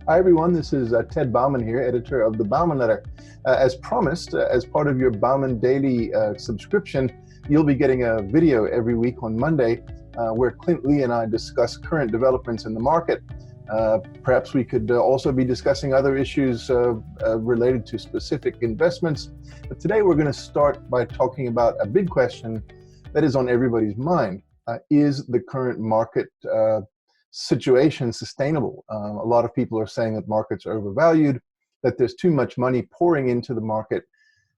Hi, everyone. This is Ted Bauman here, editor of the Bauman Letter. As promised, as part of your Bauman Daily subscription, you'll be getting a video every week on Monday where Clint Lee and I discuss current developments in the market. Perhaps we could also be discussing other issues related to specific investments. But today we're going to start by talking about a big question that is on everybody's mind. Is the current market situation sustainable? A lot of people are saying that markets are overvalued, that there's too much money pouring into the market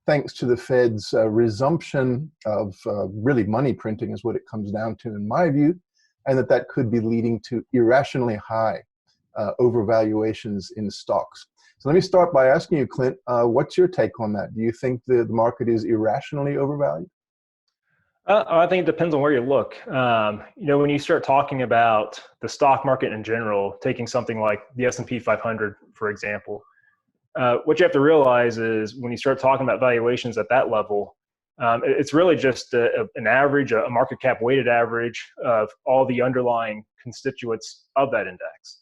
thanks to the Fed's resumption of really money printing is what it comes down to in my view, and that could be leading to irrationally high overvaluations in stocks. So let me start by asking you, Clint, what's your take on that? Do you think the market is irrationally overvalued? I think it depends on where you look. When you start talking about the stock market in general, taking something like the S&P 500, for example, what you have to realize is when you start talking about valuations at that level, it's really just an average, a market cap weighted average of all the underlying constituents of that index.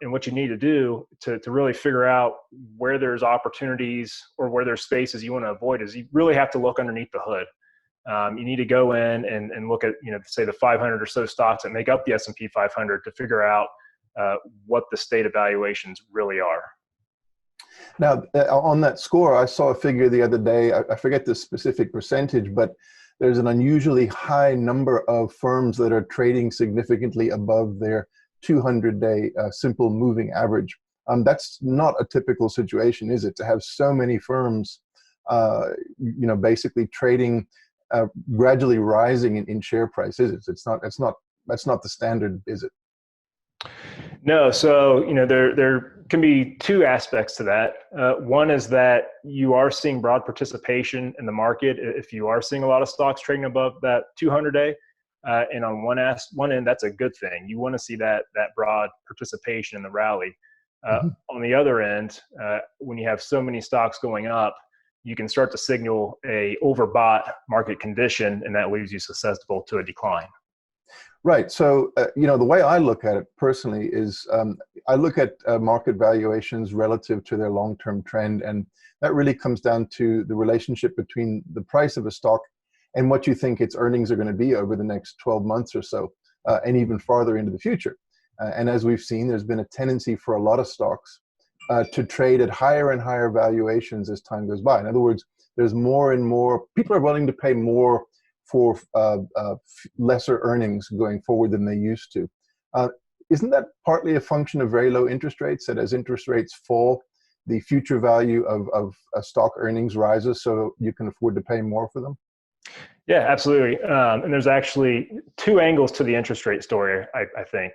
And what you need to do to really figure out where there's opportunities or where there's spaces you want to avoid is you really have to look underneath the hood. You need to go in and look at, say the 500 or so stocks that make up the S&P 500 to figure out what the state of valuations really are. Now, on that score, I saw a figure the other day. I forget the specific percentage, but there's an unusually high number of firms that are trading significantly above their 200-day simple moving average. That's not a typical situation, is it? To have so many firms, basically trading gradually rising in share price, is it? That's not the standard, is it? No. So, there can be two aspects to that. One is that you are seeing broad participation in the market if you are seeing a lot of stocks trading above that 200-day. And on one end, that's a good thing. You want to see that broad participation in the rally. On the other end, when you have so many stocks going up, you can start to signal a overbought market condition, and that leaves you susceptible to a decline. Right. So, the way I look at it personally is I look at market valuations relative to their long-term trend, and that really comes down to the relationship between the price of a stock and what you think its earnings are going to be over the next 12 months or so, and even farther into the future. And as we've seen, there's been a tendency for a lot of stocks to trade at higher and higher valuations as time goes by. In other words, there's more and more, people are willing to pay more for lesser earnings going forward than they used to. Isn't that partly a function of very low interest rates, that as interest rates fall, the future value of stock earnings rises so you can afford to pay more for them? Yeah, absolutely. And there's actually two angles to the interest rate story, I think.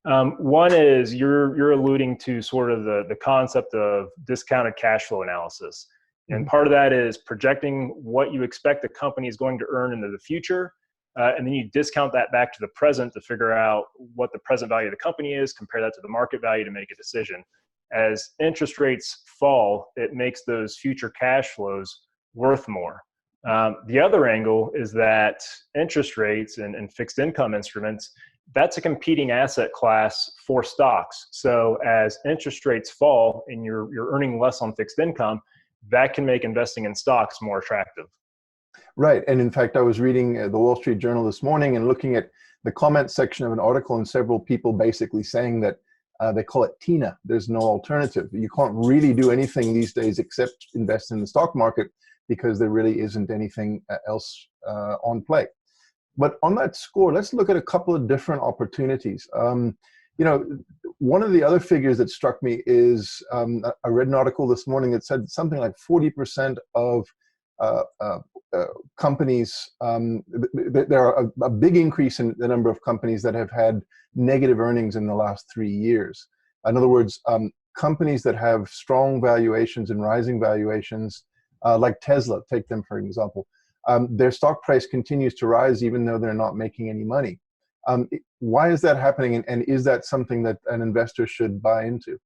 One is you're alluding to sort of the concept of discounted cash flow analysis. And part of that is projecting what you expect the company is going to earn into the future. And then you discount that back to the present to figure out what the present value of the company is, compare that to the market value to make a decision. As interest rates fall, it makes those future cash flows worth more. The other angle is that interest rates and fixed income instruments, that's a competing asset class for stocks. So as interest rates fall and you're earning less on fixed income, that can make investing in stocks more attractive. Right. And in fact, I was reading the Wall Street Journal this morning and looking at the comment section of an article, and several people basically saying that they call it TINA. There's no alternative. You can't really do anything these days except invest in the stock market because there really isn't anything else on play. But on that score, let's look at a couple of different opportunities. One of the other figures that struck me is I read an article this morning that said something like 40% of companies, there are a big increase in the number of companies that have had negative earnings in the last 3 years. In other words, companies that have strong valuations and rising valuations, like Tesla, take them for example, their stock price continues to rise even though they're not making any money. Why is that happening, and is that something that an investor should buy into?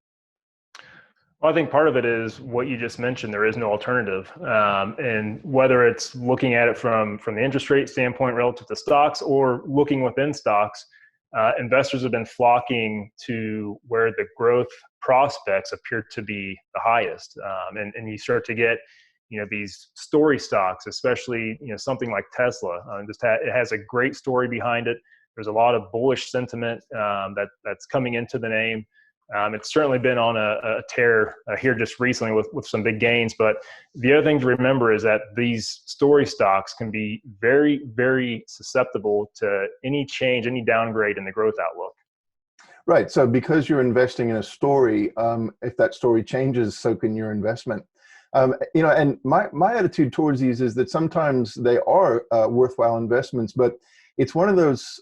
Well, I think part of it is what you just mentioned. There is no alternative. And whether it's looking at it from the interest rate standpoint relative to stocks or looking within stocks, investors have been flocking to where the growth prospects appear to be the highest. And you start to get, these story stocks, especially, something like Tesla. It has a great story behind it. There's a lot of bullish sentiment that's coming into the name. It's certainly been on a tear here just recently with some big gains. But the other thing to remember is that these story stocks can be very, very susceptible to any change, any downgrade in the growth outlook. Right. So because you're investing in a story, if that story changes, so can your investment. And my attitude towards these is that sometimes they are worthwhile investments, but it's one of those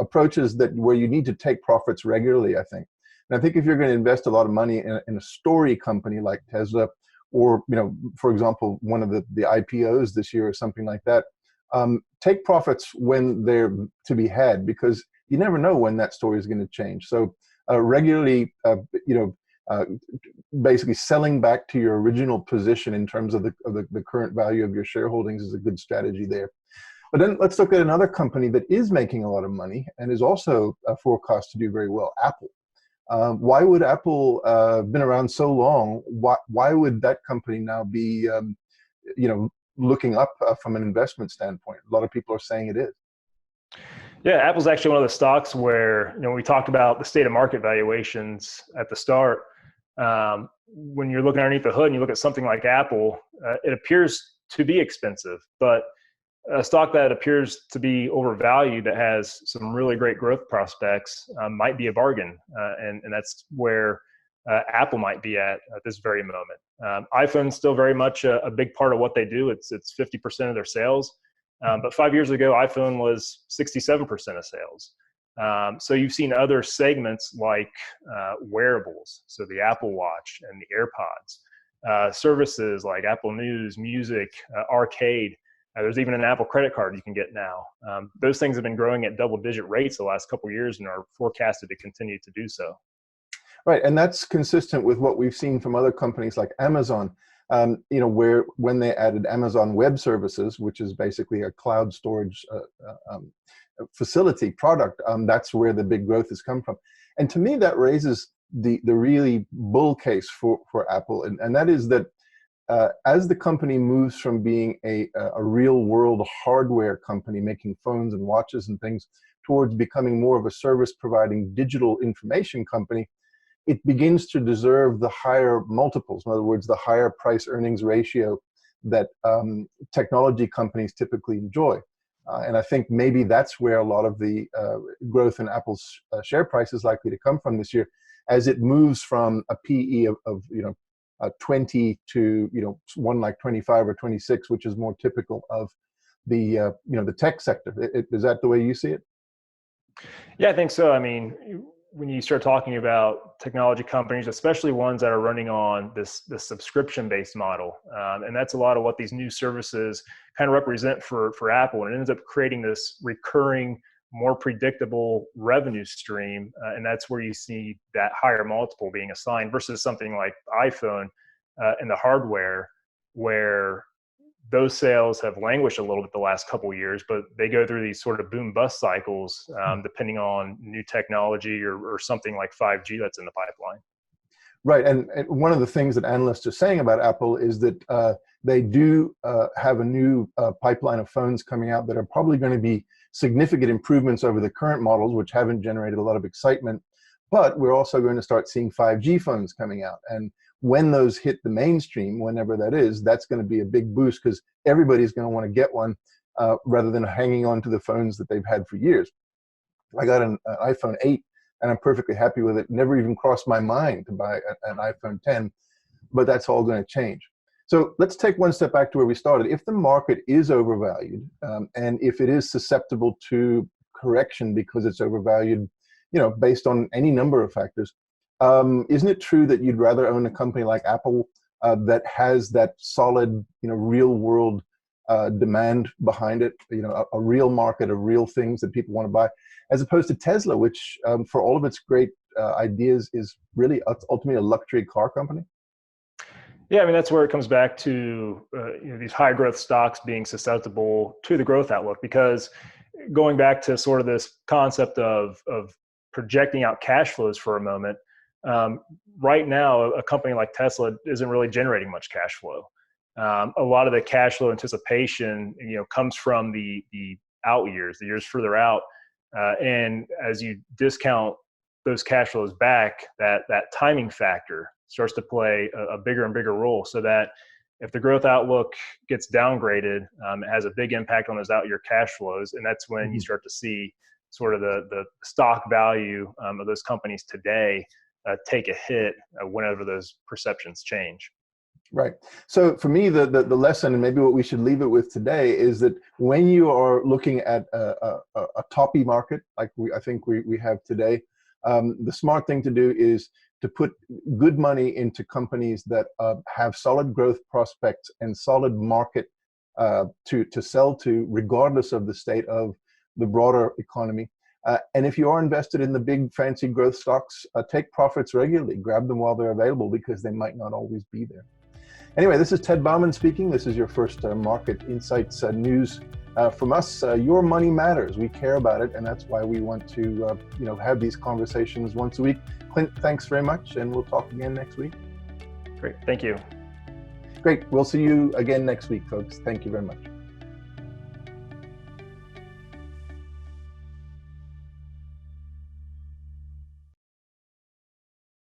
approaches where you need to take profits regularly, I think. And I think if you're going to invest a lot of money in a story company like Tesla, or, for example, one of the IPOs this year or something like that, take profits when they're to be had, because you never know when that story is going to change. So regularly, basically selling back to your original position in terms of the current value of your shareholdings is a good strategy there. But then let's look at another company that is making a lot of money and is also forecast to do very well, Apple. Why would Apple been around so long? Why would that company now be, looking up from an investment standpoint? A lot of people are saying it is. Yeah, Apple's actually one of the stocks where, we talked about the state of market valuations at the start. When you're looking underneath the hood and you look at something like Apple, it appears to be expensive, but a stock that appears to be overvalued that has some really great growth prospects might be a bargain. And that's where Apple might be at this very moment. iPhone's still very much a big part of what they do. It's 50% of their sales. But 5 years ago, iPhone was 67% of sales. So you've seen other segments like wearables, so the Apple Watch and the AirPods, services like Apple News, music, arcade. There's even an Apple credit card you can get now. Those things have been growing at double-digit rates the last couple of years and are forecasted to continue to do so. Right, and that's consistent with what we've seen from other companies like Amazon. Where when they added Amazon Web Services, which is basically a cloud storage facility product, that's where the big growth has come from. And to me, that raises the really bull case for Apple, and that is that as the company moves from being a real world hardware company making phones and watches and things towards becoming more of a service providing digital information company, it begins to deserve the higher multiples. In other words, the higher price earnings ratio that technology companies typically enjoy. And I think maybe that's where a lot of the growth in Apple's share price is likely to come from this year, as it moves from a PE of 20 to one like 25 or 26, which is more typical of the the tech sector. Is that the way you see it? Yeah, I think so. I mean, when you start talking about technology companies, especially ones that are running on this subscription-based model, and that's a lot of what these new services kind of represent for Apple, and it ends up creating this recurring, more predictable revenue stream, and that's where you see that higher multiple being assigned versus something like iPhone and the hardware, where those sales have languished a little bit the last couple of years, but they go through these sort of boom bust cycles depending on new technology or something like 5G that's in the pipeline. Right, and one of the things that analysts are saying about Apple is that they do have a new pipeline of phones coming out that are probably going to be significant improvements over the current models, which haven't generated a lot of excitement. But we're also going to start seeing 5G phones coming out. And when those hit the mainstream, whenever that is, that's going to be a big boost because everybody's going to want to get one rather than hanging on to the phones that they've had for years. I got an iPhone 8 and I'm perfectly happy with it. Never even crossed my mind to buy an iPhone 10, but that's all going to change. So let's take one step back to where we started. If the market is overvalued and if it is susceptible to correction because it's overvalued, based on any number of factors, isn't it true that you'd rather own a company like Apple that has that solid, real world demand behind it, a real market of real things that people want to buy, as opposed to Tesla, which for all of its great ideas is really ultimately a luxury car company? Yeah, I mean, that's where it comes back to these high growth stocks being susceptible to the growth outlook, because going back to sort of this concept of projecting out cash flows for a moment, right now, a company like Tesla isn't really generating much cash flow. A lot of the cash flow anticipation, comes from the out years, the years further out. And as you discount those cash flows back, that timing factor starts to play a bigger and bigger role, so that if the growth outlook gets downgraded, it has a big impact on those out year cash flows. And that's when you start to see sort of the stock value of those companies today take a hit whenever those perceptions change. Right. So for me, the lesson, and maybe what we should leave it with today, is that when you are looking at a toppy market like I think we have today, the smart thing to do is to put good money into companies that have solid growth prospects and solid market to sell to, regardless of the state of the broader economy. And if you are invested in the big fancy growth stocks, take profits regularly, grab them while they're available, because they might not always be there. Anyway, this is Ted Bauman speaking. This is your first Market Insights news from us. Your money matters. We care about it, and that's why we want to have these conversations once a week. Clint, thanks very much, and we'll talk again next week. Great. Thank you. Great. We'll see you again next week, folks. Thank you very much.